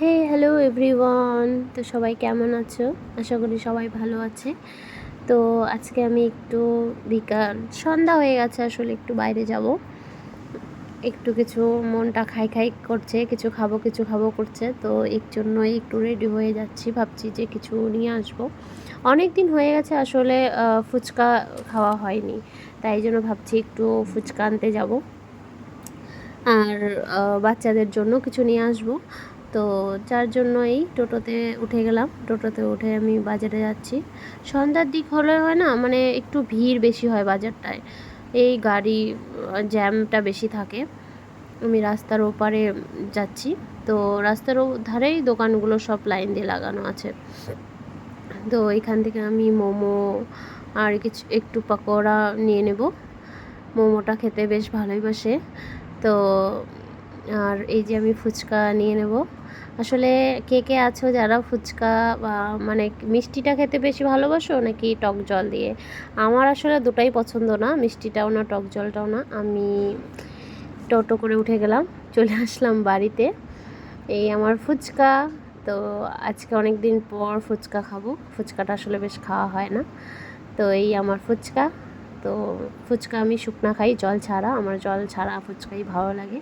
হে hello everyone. তো সবাই কেমন আছো? আশা করি সবাই ভালো আছে। তো আজকে আমি একটু বিকাল সন্ধ্যা হয়ে গেছে, আসলে একটু বাইরে যাব। একটু কিছু মনটা খাই খাই করছে, কিছু খাবো করছে, তো এর জন্যই একটু রেডি হয়ে যাচ্ছি। ভাবছি যে কিছু নিয়ে আসবো। অনেক দিন হয়ে গেছে আসলে ফুচকা খাওয়া হয়নি, তাই জন্য ভাবছি একটু ফুচকা আনতে যাব আর বাচ্চাদের জন্য কিছু নিয়ে আসবো। তো যার জন্য এই টোটোতে উঠে গেলাম। টোটোতে উঠে আমি বাজারে যাচ্ছি। সন্ধ্যার দিক হলে হয় না, মানে একটু ভিড় বেশি হয় বাজারটায়, এই গাড়ি জ্যামটা বেশি থাকে। আমি রাস্তার ওপারে যাচ্ছি, তো রাস্তার ধারেই দোকানগুলো সব লাইন দিয়ে লাগানো আছে। তো এখান থেকে আমি মোমো আর কিছু একটু পকোড়া নিয়ে নেব। মোমোটা খেতে বেশ ভালোই বাসে। তো আর এই যে আমি ফুচকা নিয়ে নেব। আসলে কে কে আছো যারা ফুচকা বা মানে মিষ্টিটা খেতে বেশি ভালোবাসো নাকি টক জল দিয়ে? আমার আসলে দুটাই পছন্দ না, মিষ্টিটাও না টক জলটাও না। আমি টোটো করে উঠে গেলাম, চলে আসলাম বাড়িতে। এই আমার ফুচকা। তো আজকে অনেক দিন পর ফুচকা খাবো। ফুচকাটা আসলে বেশ খাওয়া হয় না। তো এই আমার ফুচকা। তো ফুচকা আমি শুকনা খাই, জল ছাড়া। আমার জল ছাড়া ফুচকাই ভালো লাগে।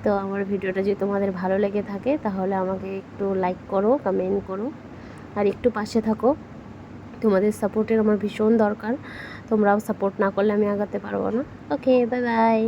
তো আমার ভিডিওটা যদি তোমাদের ভালো লেগে থাকে তাহলে আমাকে একটু লাইক করো, কমেন্ট করো আর একটু পাশে থাকো। তোমাদের সাপোর্টের আমার ভীষণ দরকার। তোমরাও সাপোর্ট না করলে আমি আগাতে পারবো না। ওকে, বাই বাই।